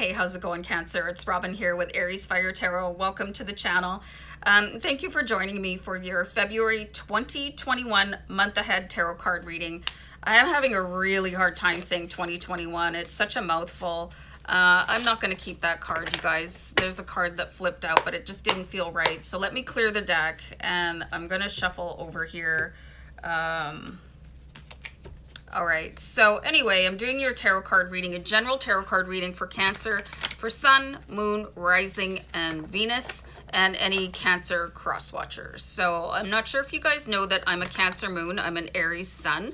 Hey, how's it going, Cancer? It's Robin here with AriesFireTarot. Welcome to the channel. Thank you for joining me for your February 2021 month ahead tarot card reading. I am having a really hard time saying 2021. It's such a mouthful. I'm not going to keep that card, you guys. There's a card that flipped out, but it just didn't feel right. So let me clear the deck, and I'm going to shuffle over here. All right, so anyway, I'm doing your tarot card reading, a general tarot card reading for Cancer, for Sun, Moon, Rising, and Venus, and any Cancer cross watchers. So I'm not sure if you guys know that I'm a Cancer Moon, I'm an Aries Sun.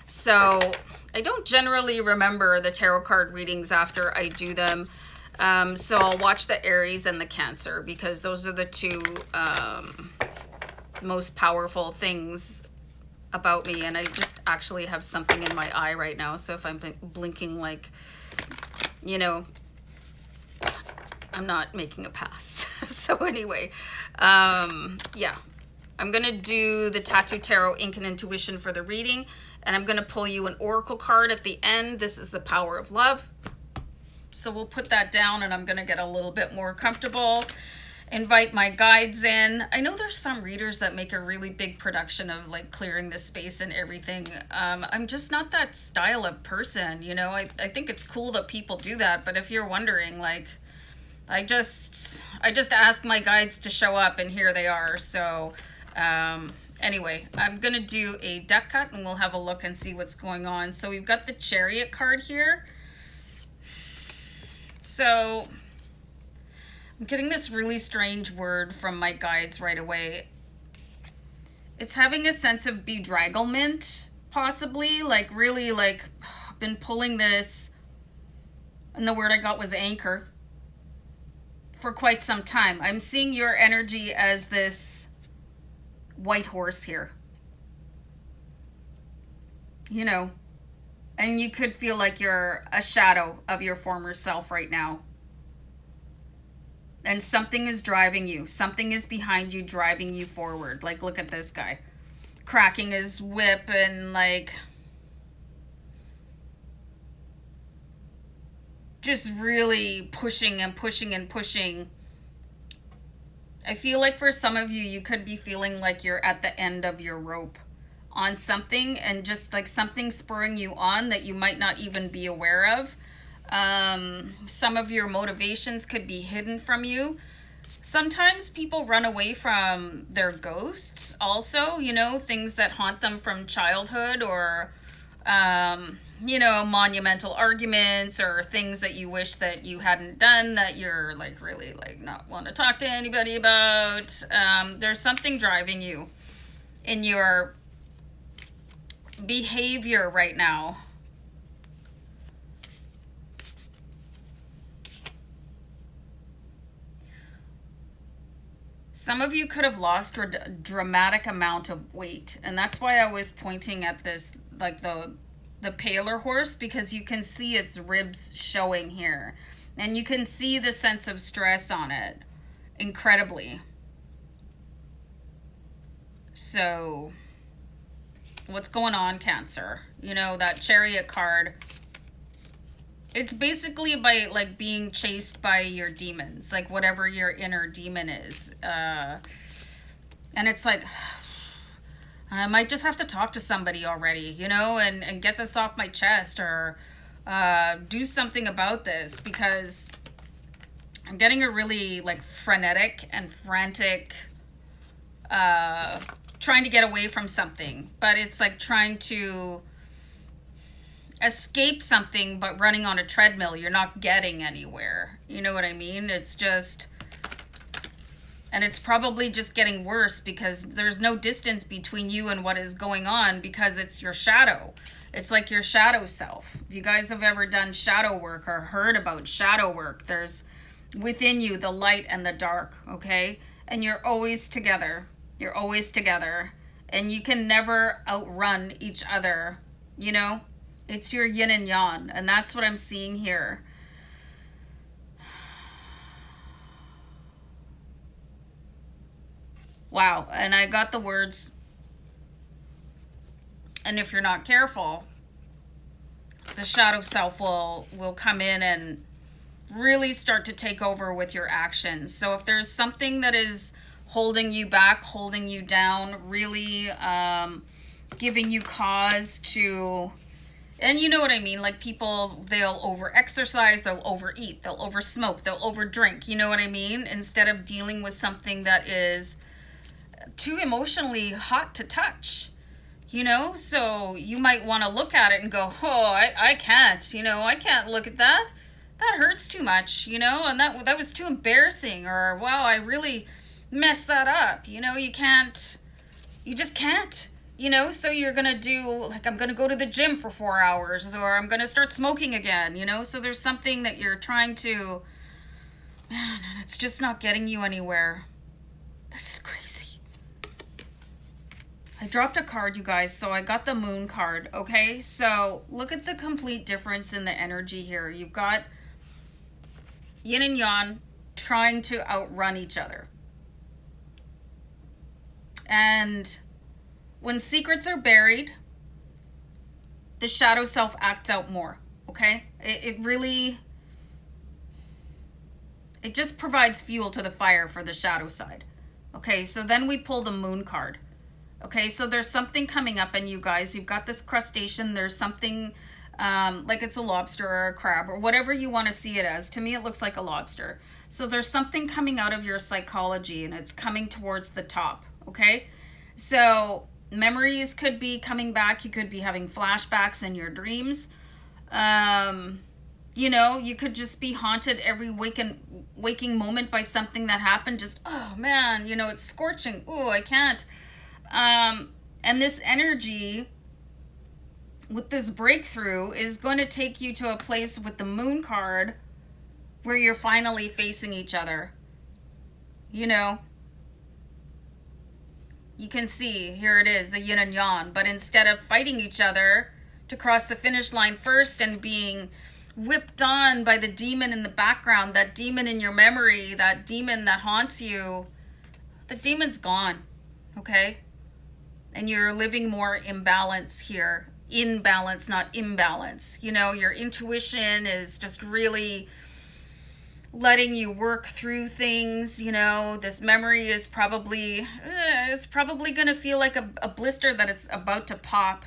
So I don't generally remember the tarot card readings after I do them. So I'll watch the Aries and the Cancer because those are the two most powerful things about me. And I just actually have something in my eye right now, so if I'm blinking, like, you know, I'm not making a pass. So anyway, yeah, I'm gonna do the Tattoo Tarot Ink and Intuition for the reading, and I'm gonna pull you an oracle card at the end. This is the Power of Love. So we'll put that down, and I'm gonna get a little bit more comfortable, invite my guides in. I know there's some readers that make a really big production of like clearing the space and everything. I'm just not that style of person, you know. I think it's cool that people do that, but if you're wondering, like, I just ask my guides to show up, and here they are. So anyway, I'm gonna do a deck cut, and we'll have a look and see what's going on. So we've got the Chariot card here. So I'm getting this really strange word from my guides right away. It's having a sense of bedragglement, possibly, like really, like, been pulling this, and the word I got was anchor, for quite some time. I'm seeing your energy as this white horse here, you know, and you could feel like you're a shadow of your former self right now. And something is driving you. Something is behind you, driving you forward. Like, look at this guy. Cracking his whip and, like, just really pushing and pushing and pushing. I feel like for some of you, you could be feeling like you're at the end of your rope on something, and just like something spurring you on that you might not even be aware of. Some of your motivations could be hidden from you. Sometimes people run away from their ghosts also, you know, things that haunt them from childhood, or, you know, monumental arguments or things that you wish that you hadn't done that you're like really like not want to talk to anybody about. There's something driving you in your behavior right now. Some of you could have lost a dramatic amount of weight, and that's why I was pointing at this, like the paler horse, because you can see its ribs showing here, and you can see the sense of stress on it incredibly. So what's going on, Cancer? You know, that Chariot card, it's basically by like being chased by your demons, like whatever your inner demon is. And it's like, I might just have to talk to somebody already, you know, and get this off my chest, or do something about this, because I'm getting a really like frenetic and frantic, trying to get away from something, but it's like trying to escape something, but running on a treadmill. You're not getting anywhere. You know what I mean? It's just, and it's probably just getting worse because there's no distance between you and what is going on, because it's your shadow. It's like your shadow self. If you guys have ever done shadow work or heard about shadow work, there's within you the light and the dark, okay? And you're always together. You're always together. And you can never outrun each other, you know? It's your yin and yang, and that's what I'm seeing here. Wow, and I got the words, and if you're not careful, the shadow self will come in and really start to take over with your actions. So if there's something that is holding you back, holding you down, really giving you cause to, and you know what I mean, like people, they'll over exercise, they'll overeat, they'll over smoke, they'll over drink, you know what I mean, instead of dealing with something that is too emotionally hot to touch. You know, so you might want to look at it and go, oh, I can't, you know, I can't look at that. That hurts too much, you know, and that was too embarrassing, or wow, I really messed that up. You know, you just can't, you know, so you're going to do, like, I'm going to go to the gym for 4 hours, or I'm going to start smoking again, you know, so there's something that you're trying to, man, and it's just not getting you anywhere. This is crazy. I dropped a card, you guys, so I got the moon card, okay? So look at the complete difference in the energy here. You've got yin and yang trying to outrun each other. And when secrets are buried, the shadow self acts out more, okay? It just provides fuel to the fire for the shadow side. Okay, so then we pull the moon card. Okay, so there's something coming up, and you guys, you've got this crustacean. There's something like it's a lobster or a crab or whatever you want to see it as. To me, it looks like a lobster. So there's something coming out of your psychology, and it's coming towards the top, okay? So memories could be coming back. You could be having flashbacks in your dreams. You know, you could just be haunted every waking moment by something that happened. Just, oh man, you know, it's scorching. Oh, I can't. And this energy with this breakthrough is going to take you to a place with the moon card where you're finally facing each other. You know, you can see, here it is, the yin and yang, but instead of fighting each other to cross the finish line first and being whipped on by the demon in the background, that demon in your memory, that demon that haunts you, the demon's gone, okay? And you're living more in balance here. In balance, not imbalance. You know, your intuition is just really letting you work through things. You know, this memory is probably going to feel like a blister that it's about to pop.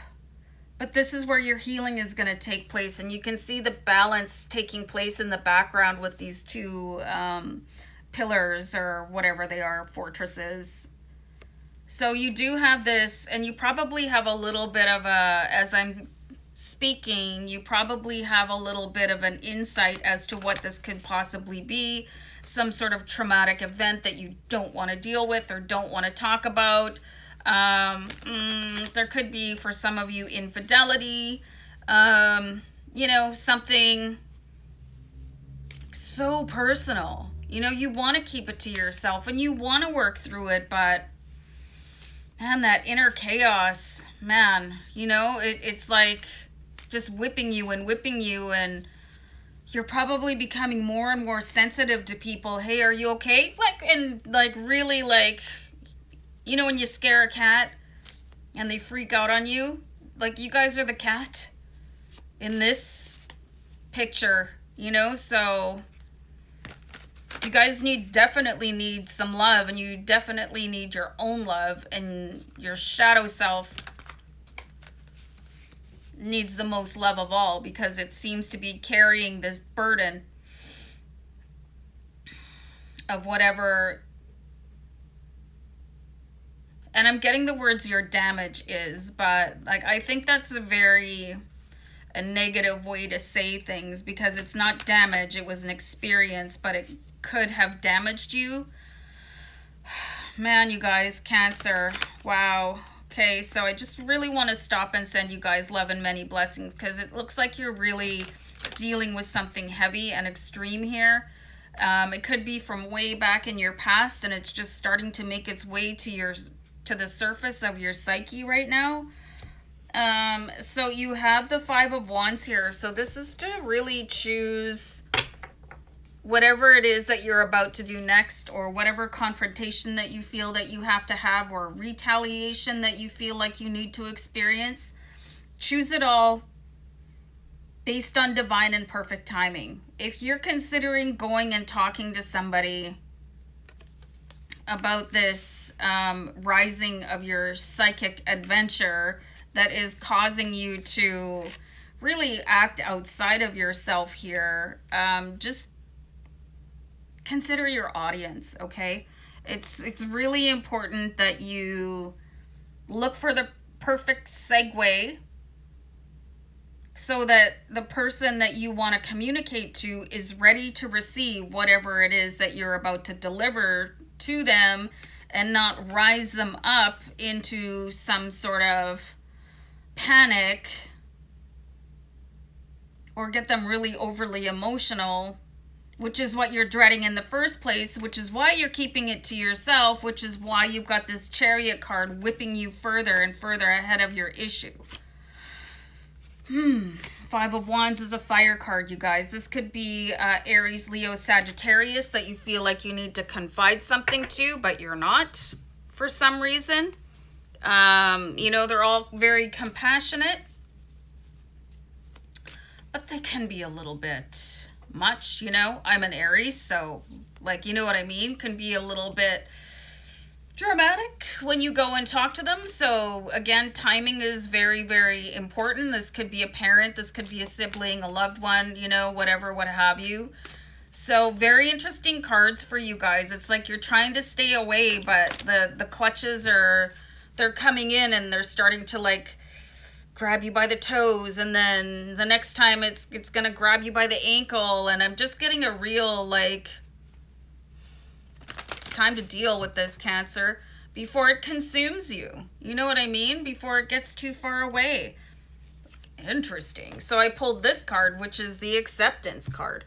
But this is where your healing is going to take place. And you can see the balance taking place in the background with these two pillars, or whatever they are, fortresses. So you do have this, and you probably have a little bit of as I'm speaking, you probably have a little bit of an insight as to what this could possibly be. Some sort of traumatic event that you don't want to deal with or don't want to talk about. There could be, for some of you, infidelity. You know, something so personal. You know, you want to keep it to yourself and you want to work through it, but man, that inner chaos, man, you know, it's like just whipping you, and you're probably becoming more and more sensitive to people. Hey, are you okay? Like really, like, you know, when you scare a cat and they freak out on you, like you guys are the cat in this picture, you know, so you guys definitely need some love, and you definitely need your own love, and your shadow self needs the most love of all, because it seems to be carrying this burden of whatever, and I'm getting the words your damage is, but like I think that's a negative way to say things, because it's not damage, it was an experience, but it could have damaged you. Man, you guys, Cancer, wow. Okay, so I just really want to stop and send you guys love and many blessings, because it looks like you're really dealing with something heavy and extreme here. It could be from way back in your past, and it's just starting to make its way to the surface of your psyche right now. So you have the 5 of Wands here. So this is to really choose whatever it is that you're about to do next, or whatever confrontation that you feel that you have to have, or retaliation that you feel like you need to experience. Choose it all. based on divine and perfect timing. If you're considering going and talking to somebody about this rising of your psychic adventure that is causing you to really act outside of yourself here, just consider your audience, okay? It's really important that you look for the perfect segue so that the person that you want to communicate to is ready to receive whatever it is that you're about to deliver to them, and not rise them up into some sort of panic or get them really overly emotional, which is what you're dreading in the first place, which is why you're keeping it to yourself, which is why you've got this Chariot card whipping you further and further ahead of your issue. Five of Wands is a fire card, you guys. This could be Aries, Leo, Sagittarius that you feel like you need to confide something to, but you're not for some reason. You know, they're all very compassionate, but they can be a little bit much, you know. I'm an Aries, so, like, you know what I mean? Can be a little bit dramatic when you go and talk to them. So again, timing is very, very important. This could be a parent, this could be a sibling, a loved one, you know, whatever, what have you. So very interesting cards for you guys. It's like you're trying to stay away, but the clutches they're coming in and they're starting to like grab you by the toes, and then the next time it's gonna grab you by the ankle, and I'm just getting a real like, time to deal with this, Cancer, before it consumes you. You know what I mean? Before it gets too far away. Interesting. So I pulled this card, which is the acceptance card.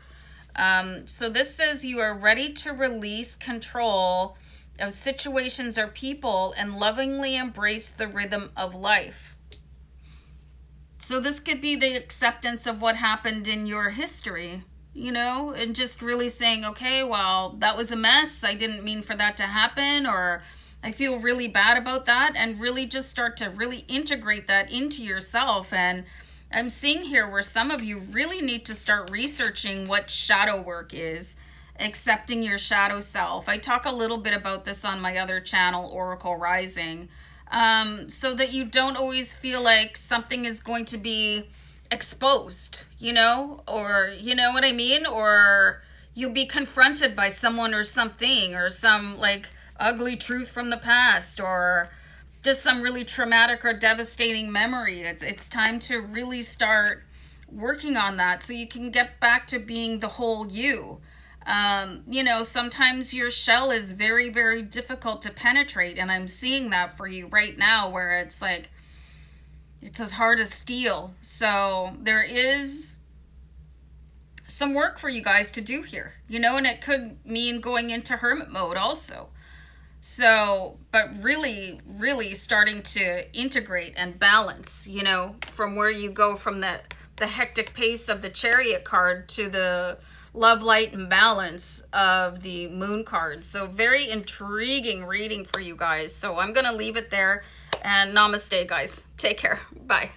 So this says you are ready to release control of situations or people and lovingly embrace the rhythm of life. So this could be the acceptance of what happened in your history, you know, and just really saying, okay, well, that was a mess. I didn't mean for that to happen, or I feel really bad about that, and really just start to really integrate that into yourself. And I'm seeing here where some of you really need to start researching what shadow work is, accepting your shadow self. I talk a little bit about this on my other channel, Oracle Rising, so that you don't always feel like something is going to be exposed, you know, or you know what I mean, or you'll be confronted by someone or something, or some like ugly truth from the past, or just some really traumatic or devastating memory. It's time to really start working on that so you can get back to being the whole you. You know, sometimes your shell is very, very difficult to penetrate, and I'm seeing that for you right now, where it's like it's as hard as steel. So there is some work for you guys to do here, you know, and it could mean going into hermit mode also. So, but really, really starting to integrate and balance, you know, from where you go from the hectic pace of the Chariot card to the love, light, and balance of the Moon card. So very intriguing reading for you guys. So I'm going to leave it there. And namaste, guys. Take care. Bye.